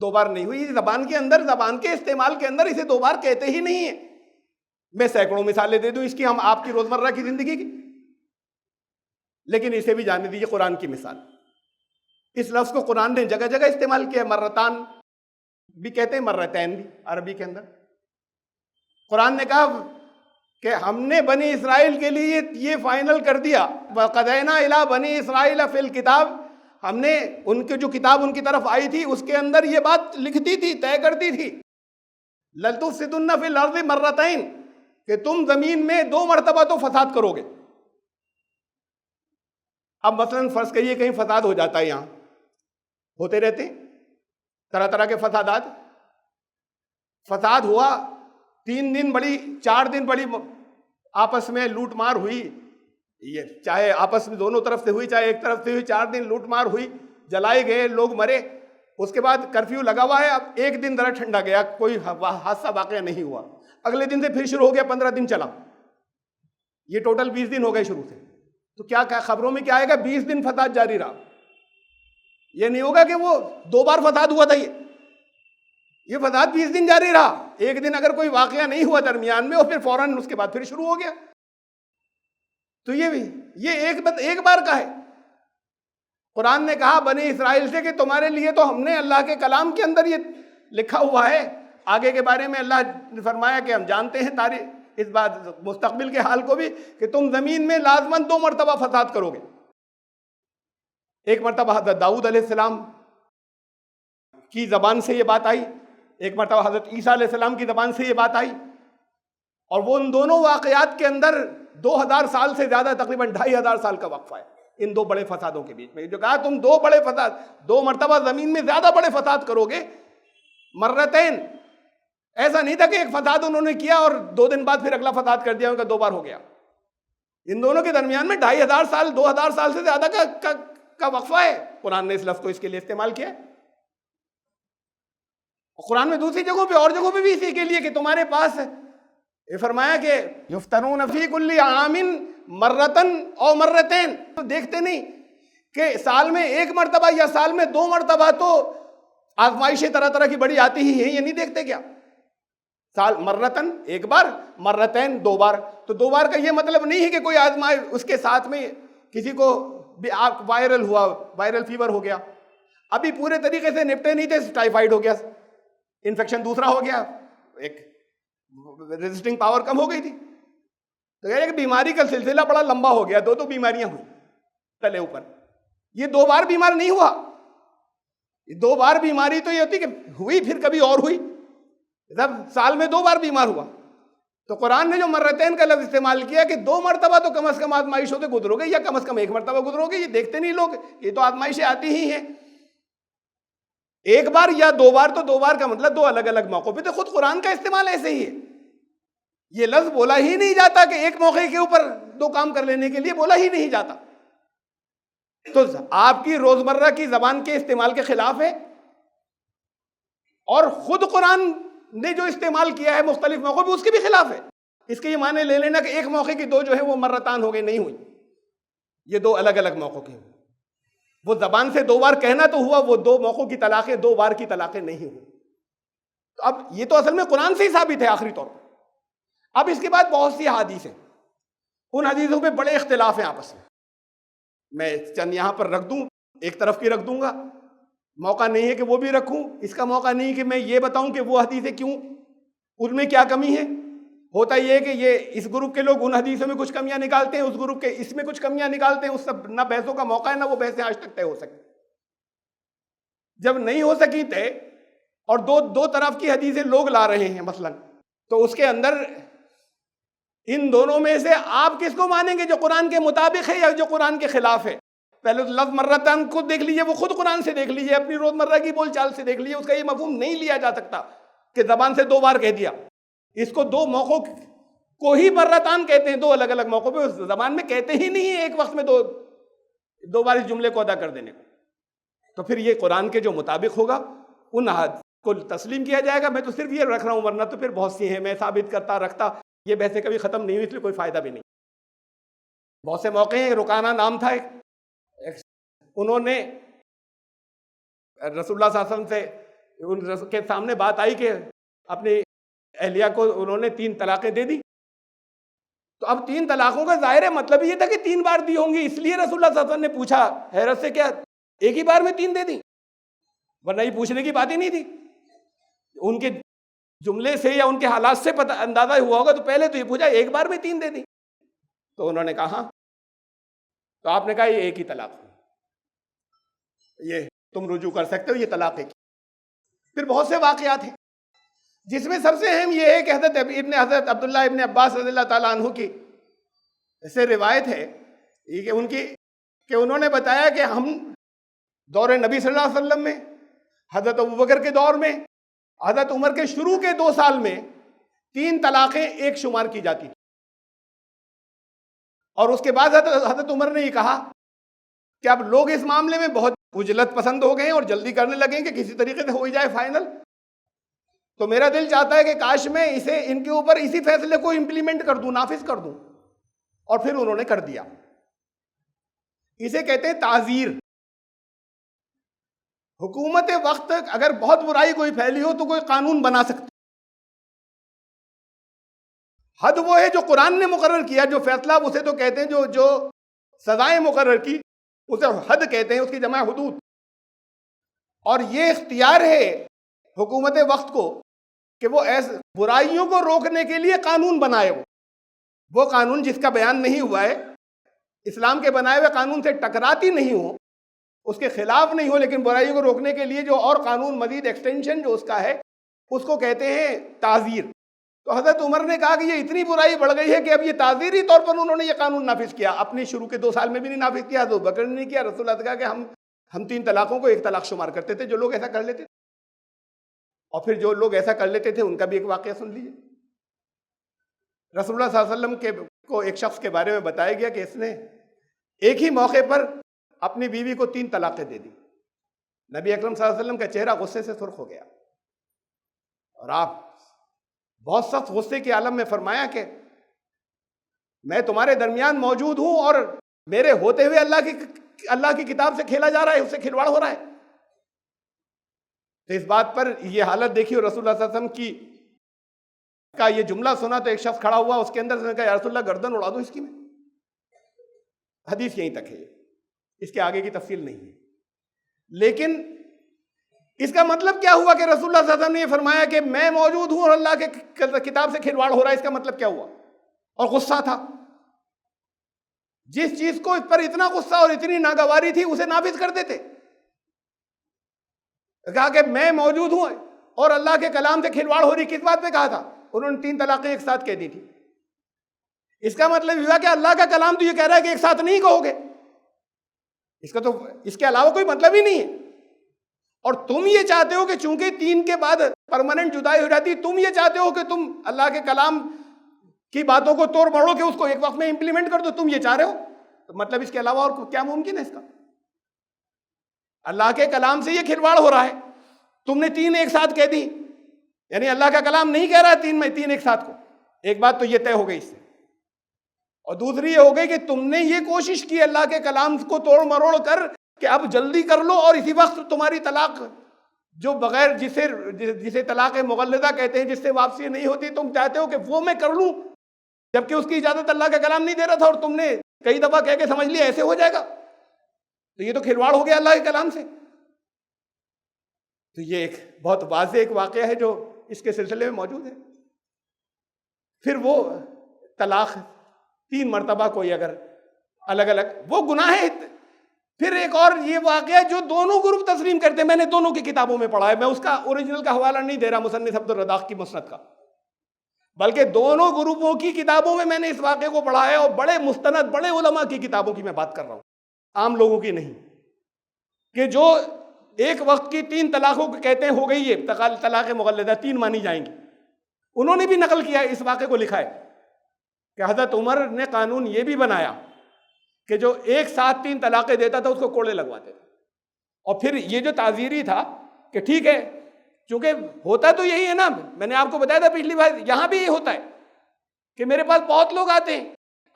2 بار نہیں ہوئی۔ زبان کے اندر، زبان کے استعمال کے اندر اسے 2 بار کہتے ہی نہیں ہیں۔ میں سینکڑوں مثالیں دے دوں اس کی، ہم آپ کی روزمرہ کی زندگی کی، لیکن اسے بھی جاننے دیجیے قرآن کی مثال۔ اس لفظ کو قرآن نے جگہ جگہ استعمال کیا، مرتان بھی کہتے ہیں، مرتین بھی عربی کے اندر۔ قرآن نے کہا کہ ہم نے بنی اسرائیل کے لیے یہ فائنل کر دیا، وَقَضَيْنَا إِلَىٰ بَنِي إِسْرَائِيلَ فِي الْكِتَابِ، ہم نے ان کے جو کتاب ان کی طرف آئی تھی اس کے اندر یہ بات لکھتی تھی، طے کرتی تھی، لَتُفْسِدُنَّ فِي الْأَرْضِ مَرَّتَيْنِ، کہ تم زمین میں 2 مرتبہ تو فساد کرو گے۔ اب مثلاً فرض کریے کہیں فساد ہو جاتا ہے، یہاں ہوتے رہتے ہیں طرح طرح کے فسادات۔ فساد ہوا، 3 دن بڑی، 4 دن بڑی آپس میں لوٹ مار ہوئی، یہ چاہے آپس میں دونوں طرف سے ہوئی چاہے ایک طرف سے ہوئی، 4 دن لوٹ مار ہوئی، جلائے گئے، لوگ مرے۔ اس کے بعد کرفیو لگا ہوا ہے، اب 1 دن ذرا ٹھنڈا گیا، کوئی حادثہ واقعہ نہیں ہوا، اگلے دن سے پھر شروع ہو گیا، 15 دن چلا، یہ ٹوٹل 20 دن ہو گئے شروع سے۔ تو کیا خبروں میں کیا آئے گا؟ 20 دن فساد جاری رہا۔ یہ نہیں ہوگا کہ وہ 2 بار فساد ہوا تھا، یہ فساد 20 دن جاری رہا، 1 دن اگر کوئی واقعہ نہیں ہوا درمیان میں اور پھر فوراً اس کے بعد پھر شروع ہو گیا، تو یہ ایک بار کا ہے۔ قرآن نے کہا بنی اسرائیل سے کہ تمہارے لیے تو ہم نے اللہ کے کلام کے اندر یہ لکھا ہوا ہے، آگے کے بارے میں اللہ نے فرمایا کہ ہم جانتے ہیں تاریخ اس بات مستقبل کے حال کو بھی، کہ تم زمین میں لازماً 2 مرتبہ فساد کرو گے۔ ایک مرتبہ حضرت داؤد علیہ السلام کی زبان سے یہ بات آئی، ایک مرتبہ حضرت عیسیٰ علیہ السلام کی زبان سے یہ بات آئی، اور وہ ان دونوں واقعات کے اندر 2000 سال سے زیادہ، تقریباً 2500 سال کا وقفہ ہے ان 2 بڑے فسادوں کے بیچ میں۔ جو کہا تم 2 بڑے فساد، 2 مرتبہ زمین میں زیادہ بڑے فساد کرو گے، مرتين، ایسا نہیں تھا کہ ایک فساد انہوں نے کیا اور 2 دن بعد پھر اگلا فساد کر دیا، ان کا 2 بار ہو گیا۔ ان دونوں کے درمیان میں 2500 سال، 2000 سال سے زیادہ کا وقفہ ہے۔ قرآن نے اس لفظ کو اس کے لیے استعمال کیا ہے۔ قرآن میں دوسری جگہوں پہ، اور جگہوں پہ بھی اسی کے لیے کہ تمہارے پاس یہ فرمایا کہ یفتنون فی کل عام مرتن او مرتین، تو دیکھتے نہیں کہ سال میں 1 مرتبہ یا سال میں 2 مرتبہ تو آزمائشیں طرح طرح کی بڑی آتی ہی ہیں، یہ نہیں دیکھتے کیا؟ سال مرتن 1 بار، مرتین 2 بار، تو 2 بار کا یہ مطلب نہیں ہے کہ کوئی آزمائش اس کے ساتھ میں کسی کو وائرل ہوا، وائرل فیور ہو گیا، ابھی پورے طریقے سے نپٹے نہیں تھے، ٹائیفائیڈ ہو گیا، انفیکشن دوسرا ہو گیا، ایک ریزسٹنگ پاور کم ہو گئی تھی، تو یہ کہ بیماری کا سلسلہ بڑا لمبا ہو گیا، 2 بیماریاں ہوئی تلے اوپر۔ یہ 2 بار بیمار نہیں ہوا، یہ 2 بار بیماری تو یہ ہوتی کہ ہوئی پھر کبھی اور ہوئی، جب سال میں 2 بار بیمار ہوا۔ تو قرآن نے جو مرتین کا لفظ استعمال کیا کہ 2 مرتبہ تو کم از کم آزمائشوں سے گزرو گے، یا کم از کم 1 مرتبہ گزرو گے، یہ دیکھتے نہیں لوگ، یہ تو آزمائشیں آتی ہی ہیں۔ 1 بار یا 2 بار، تو 2 بار کا مطلب 2 الگ الگ موقعوں پہ، تو خود قرآن کا استعمال ایسے ہی ہے۔ یہ لفظ بولا ہی نہیں جاتا کہ ایک موقع کے اوپر 2 کام کر لینے کے لیے بولا ہی نہیں جاتا، تو آپ کی روزمرہ کی زبان کے استعمال کے خلاف ہے، اور خود قرآن نے جو استعمال کیا ہے مختلف موقعوں پہ اس کے بھی خلاف ہے۔ اس کے یہ معنی لے لینا کہ ایک موقع کی 2 جو ہے وہ مرتان ہو گئی، نہیں ہوئی، یہ 2 الگ الگ موقعوں کے ہوئے۔ وہ زبان سے 2 بار کہنا تو ہوا، وہ 2 موقعوں کی طلاقیں 2 بار کی طلاقیں نہیں ہوئی. تو اب یہ تو اصل میں قرآن سے ہی ثابت ہے آخری طور پر. اب اس کے بعد بہت سی حدیث ہیں، ان حدیثوں پہ بڑے اختلاف ہیں آپس میں چند یہاں پر رکھ دوں، ایک طرف کی رکھ دوں گا، موقع نہیں ہے کہ وہ بھی رکھوں، اس کا موقع نہیں کہ میں یہ بتاؤں کہ وہ حدیثیں کیوں، ان میں کیا کمی ہے. ہوتا یہ ہے کہ یہ اس گروپ کے لوگ ان حدیثوں میں کچھ کمیاں نکالتے ہیں، اس گروپ کے اس میں کچھ کمیاں نکالتے ہیں، اس سب نہ بحثوں کا موقع ہے نہ وہ بحثیں آج تک طے ہو سکتی. جب نہیں ہو سکی طے اور دو طرف کی حدیثیں لوگ لا رہے ہیں مثلا، تو اس کے اندر ان دونوں میں سے آپ کس کو مانیں گے، جو قرآن کے مطابق ہے یا جو قرآن کے خلاف ہے؟ پہلے تو لفظ مرتان خود دیکھ لیجئے، وہ خود قرآن سے دیکھ لیجئے، اپنی روزمرہ کی بول چال سے دیکھ لیجئے. اس کا یہ مفہوم نہیں لیا جا سکتا کہ زبان سے 2 بار کہہ دیا. اس کو 2 موقعوں کو ہی مرتان کہتے ہیں، 2 الگ الگ موقعوں پہ. اس زبان میں کہتے ہی نہیں ہیں ایک وقت میں دو بار اس جملے کو ادا کر دینے کو. تو پھر یہ قرآن کے جو مطابق ہوگا ان کو تسلیم کیا جائے گا. میں تو صرف یہ رکھ رہا ہوں، ورنہ تو پھر بہت سی ہیں میں ثابت کرتا رکھتا، یہ بحثیں کبھی ختم نہیں ہوئی، اس لیے کوئی فائدہ بھی نہیں. بہت سے موقع ہیں. رکانہ نام تھا ایک، انہوں نے رسول اللہ صلی اللہ علیہ وسلم سے ان کے سامنے بات آئی کہ اپنی اہلیہ کو انہوں نے 3 طلاقیں دے دی. تو اب 3 طلاقوں کا ظاہر ہے مطلب یہ تھا کہ 3 بار دی ہوں گی، اس لیے رسول اللہ صلی اللہ علیہ وسلم نے پوچھا حیرت سے، کیا ایک ہی بار میں 3 دے دی؟ ورنہ یہ پوچھنے کی بات ہی نہیں تھی. ان کے جملے سے یا ان کے حالات سے اندازہ ہوا ہوگا تو پہلے تو یہ پوچھا ایک بار میں 3 دے دی. تو انہوں نے کہا ہاں. تو آپ نے کہا یہ ایک ہی طلاق، یہ تم رجوع کر سکتے ہو، یہ طلاق ایک. پھر بہت سے واقعات ہیں جس میں سب سے اہم یہ ہے کہ حضرت عبداللہ ابن عباس رضی اللہ تعالیٰ عنہ کی سے روایت ہے کہ انہوں نے بتایا کہ ہم دور نبی صلی اللہ علیہ وسلم میں، حضرت ابوبکر کے دور میں، حضرت عمر کے شروع کے 2 سال میں 3 طلاقیں ایک شمار کی جاتی تھی. اور اس کے بعد حضرت عمر نے یہ کہا کہ اب لوگ اس معاملے میں بہت عجلت پسند ہو گئے ہیں اور جلدی کرنے لگے ہیں کہ کسی طریقے سے ہو ہی جائے فائنل. تو میرا دل چاہتا ہے کہ کاش میں ان کے اوپر اسی فیصلے کو امپلیمنٹ کر دوں، نافذ کر دوں. اور پھر انہوں نے کر دیا. اسے کہتے ہیں تعزیر. حکومت وقت اگر بہت برائی کوئی پھیلی ہو تو کوئی قانون بنا سکتی. حد وہ ہے جو قرآن نے مقرر کیا، جو فیصلہ اسے تو کہتے ہیں، جو سزائیں مقرر کی اسے حد کہتے ہیں، اس کی جمع حدود. اور یہ اختیار ہے حکومت وقت کو کہ وہ ایسے برائیوں کو روکنے کے لیے قانون بنائے. وہ قانون جس کا بیان نہیں ہوا ہے، اسلام کے بنائے ہوئے قانون سے ٹکراتی نہیں ہو، اس کے خلاف نہیں ہو، لیکن برائیوں کو روکنے کے لیے جو اور قانون مزید ایکسٹینشن جو اس کا ہے، اس کو کہتے ہیں تعزیر. تو حضرت عمر نے کہا کہ یہ اتنی برائی بڑھ گئی ہے کہ اب یہ تعزیری طور پر انہوں نے یہ قانون نافذ کیا. اپنے شروع کے 2 سال میں بھی نہیں نافذ کیا، تو بکر نے نہیں کیا. رسول اللہ نے کہا کہ ہم 3 طلاقوں کو 1 طلاق شمار کرتے تھے، جو لوگ ایسا کر لیتے تھے. اور پھر جو لوگ ایسا کر لیتے تھے ان کا بھی ایک واقعہ سن لیجیے. رسول اللہ صلی اللہ علیہ وسلم کو ایک شخص کے بارے میں بتایا گیا کہ اس نے ایک ہی موقع پر اپنی بیوی کو 3 طلاقیں دے دی. نبی اکرم صلی اللہ علیہ وسلم کا چہرہ غصے سے سرخ ہو گیا اور آپ بہت سخت غصے کے عالم میں فرمایا کہ میں تمہارے درمیان موجود ہوں اور میرے ہوتے ہوئے اللہ کی کتاب سے کھیلا جا رہا ہے، اس سے کھلواڑ ہو رہا ہے. تو اس بات پر یہ حالت دیکھی اور رسول اللہ صلی اللہ علیہ وسلم کا یہ جملہ سنا تو ایک شخص کھڑا ہوا، اس کے اندر سے نے کہا یا رسول اللہ گردن اڑا دو اس کی. میں حدیث یہیں تک ہے، اس کے آگے کی تفصیل نہیں ہے. لیکن اس کا مطلب کیا ہوا کہ رسول اللہ صلی اللہ علیہ وسلم نے یہ فرمایا کہ میں موجود ہوں اور اللہ کے کتاب سے کھلواڑ ہو رہا ہے؟ اس کا مطلب کیا ہوا؟ اور غصہ تھا. جس چیز کو اس پر اتنا غصہ اور اتنی ناگواری تھی اسے نافذ کر دیتے. کہا کہ میں موجود ہوں اور اللہ کے کلام سے کھلواڑ ہو رہی. کس بات پہ کہا تھا؟ انہوں نے 3 طلاقیں ایک ساتھ کہہ دی تھی. اس کا مطلب یہ ہوا کہ اللہ کا کلام تو یہ کہہ رہا ہے کہ ایک ساتھ نہیں کہو گے. اس کے علاوہ کوئی مطلب ہی نہیں ہے. اور تم یہ چاہتے ہو کہ چونکہ 3 کے بعد پرماننٹ جدائی ہو جاتی، تم یہ چاہتے ہو کہ تم اللہ کے کلام کی باتوں کو توڑ مڑو کہ اس کو ایک وقت میں امپلیمنٹ کر دو. تم یہ چاہ رہے ہو، تو مطلب اس کے علاوہ اور کیا ممکن ہے اس کا؟ اللہ کے کلام سے یہ کھلواڑ ہو رہا ہے. تم نے 3 ایک ساتھ کہہ دی، یعنی اللہ کا کلام نہیں کہہ رہا 3 ایک ساتھ کو. ایک بات تو یہ طے ہو گئی اس سے. اور دوسری یہ ہو گئی کہ تم نے یہ کوشش کی اللہ کے کلام کو توڑ مروڑ کر کہ اب جلدی کر لو اور اسی وقت تمہاری طلاق جو بغیر جسے طلاق مغلظہ کہتے ہیں، جس سے واپسی نہیں ہوتی، تم چاہتے ہو کہ وہ میں کر لوں، جبکہ اس کی اجازت اللہ کا کلام نہیں دے رہا تھا اور تم نے کئی دفعہ کہہ کے سمجھ لیا ایسے ہو جائے گا، تو یہ تو کھلواڑ ہو گیا اللہ کے کلام سے۔ تو یہ ایک بہت واضح ایک واقعہ ہے جو اس کے سلسلے میں موجود ہے۔ پھر وہ طلاق 3 مرتبہ کوئی اگر الگ الگ، وہ گناہ ہے۔ پھر ایک اور یہ واقعہ جو دونوں گروپ تسلیم کرتے ہیں، میں نے دونوں کی کتابوں میں پڑھا ہے، میں اس کا اوریجنل کا حوالہ نہیں دے رہا مصنف عبد الرزاق کی مسند کا، بلکہ دونوں گروپوں کی کتابوں میں نے اس واقعے کو پڑھا ہے، اور بڑے مستند بڑے علماء کی کتابوں کی میں بات کر رہا ہوں، عام لوگوں کی نہیں، کہ جو ایک وقت کی 3 طلاقوں کو کہتے ہیں ہو گئی ہے طلاق مغلظہ، 3 مانی جائیں گی، انہوں نے بھی نقل کیا ہے، اس واقعے کو لکھا ہے کہ حضرت عمر نے قانون یہ بھی بنایا کہ جو ایک ساتھ 3 طلاقیں دیتا تھا اس کو کوڑے لگواتے تھے، اور پھر یہ جو تعزیری تھا کہ ٹھیک ہے، چونکہ ہوتا تو یہی ہے نا، میں نے آپ کو بتایا تھا پچھلی بار، یہاں بھی یہ ہوتا ہے کہ میرے پاس بہت لوگ آتے ہیں،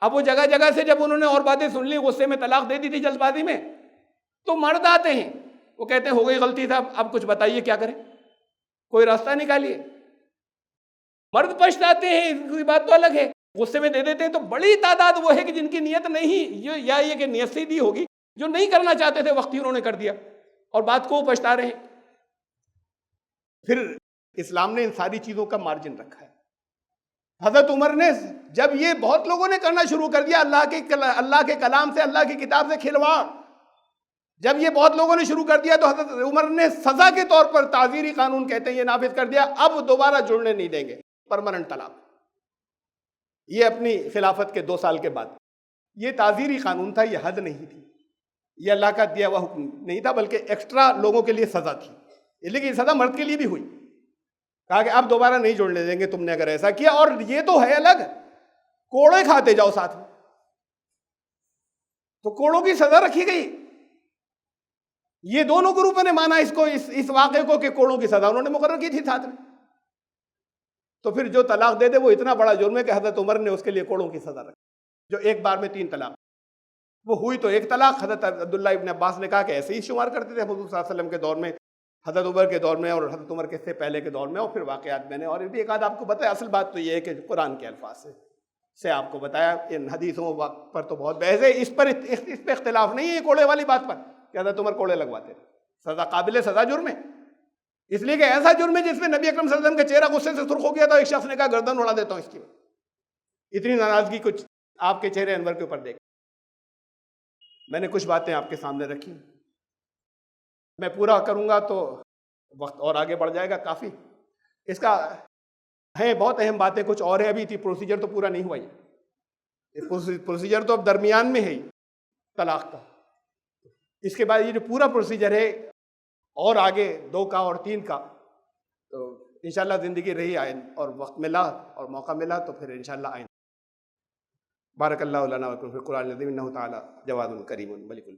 اب وہ جگہ جگہ سے جب انہوں نے اور باتیں سن لی، غصے میں طلاق دے دی تھی جلد بازی میں، تو مرد آتے ہیں، وہ کہتے ہیں ہو گئی غلطی تھا، اب کچھ بتائیے کیا کریں، کوئی راستہ نکالیے۔ مرد پچھتاتے ہیں، اس کی بات تو الگ ہے، غصے میں دے دیتے ہیں، تو بڑی تعداد وہ ہے کہ جن کی نیت نہیں، یا یہ کہ نیت سیدھی ہوگی، جو نہیں کرنا چاہتے تھے وقتی انہوں نے کر دیا اور بات کو وہ پچھتا رہے ہیں۔ پھر اسلام نے ان ساری چیزوں کا مارجن رکھا ہے۔ حضرت عمر نے جب یہ بہت لوگوں نے کرنا شروع کر دیا، اللہ کے کلام سے، اللہ کی کتاب سے کھلواڑ، جب یہ بہت لوگوں نے شروع کر دیا تو حضرت عمر نے سزا کے طور پر تعزیری قانون کہتے ہیں یہ نافذ کر دیا، اب دوبارہ جڑنے نہیں دیں گے، پرماننٹ طلاق۔ یہ اپنی خلافت کے 2 سال کے بعد، یہ تعزیری قانون تھا، یہ حد نہیں تھی، یہ اللہ کا دیا ہوا حکم نہیں تھا، بلکہ ایکسٹرا لوگوں کے لیے سزا تھی، لیکن یہ سزا مرد کے لیے بھی ہوئی، کہا کہ اب دوبارہ نہیں جوڑنے دیں گے تم نے اگر ایسا کیا، اور یہ تو ہے الگ، کوڑے کھاتے جاؤ ساتھ میں، تو کوڑوں کی سزا رکھی گئی۔ یہ دونوں گروپوں نے مانا اس واقعے کو کہ کوڑوں کی سزا انہوں نے مقرر کی تھی ساتھ میں، تو پھر جو طلاق دے دے وہ اتنا بڑا جرم ہے کہ حضرت عمر نے اس کے لیے کوڑوں کی سزا رکھی، جو ایک بار میں 3 طلاق، وہ ہوئی تو ایک طلاق۔ حضرت عبداللہ ابن عباس نے کہا کہ ایسے ہی شمار کرتے تھے حضور صلی اللہ علیہ وسلم کے دور میں، حضرت عمر کے دور میں، اور حضرت عمر کے سے پہلے کے دور میں، اور پھر واقعات میں نے اور بھی ایک آدھ آپ کو بتایا۔ اصل بات تو یہ ہے کہ قرآن کے الفاظ سے آپ کو بتایا، ان حدیثوں پر تو بہت بحث ہے، اس پہ اختلاف نہیں ہے، یہ کوڑے والی بات پر کہ حضرت عمر کوڑے لگواتے تھے، سزا قابل سزا جرم ہے، اس لیے کہ ایسا جرم ہے جس میں نبی اکرم صلی اللہ علیہ وسلم کا چہرہ غصے سے سرخ ہو گیا تھا، ایک شخص نے کہا گردن اڑا دیتا ہوں اس کی، اتنی ناراضگی کچھ آپ کے چہرے انور کے اوپر دیکھ۔ میں نے کچھ باتیں آپ کے سامنے رکھی، میں پورا کروں گا تو وقت اور آگے بڑھ جائے گا کافی، اس کا ہے بہت اہم باتیں کچھ اور ہیں، ابھی تھی پروسیجر تو پورا نہیں ہوا، یہ پروسیجر تو اب درمیان میں ہے طلاق کا، اس کے بعد یہ جو پورا پروسیجر ہے اور آگے 2 کا اور 3 کا، تو انشاءاللہ زندگی رہی آئیں اور وقت ملا اور موقع ملا تو پھر انشاءاللہ آئیں۔ بارک اللہ لنا و لکم فی القرآن العظیم، انہ تعالی جواد کریم ملک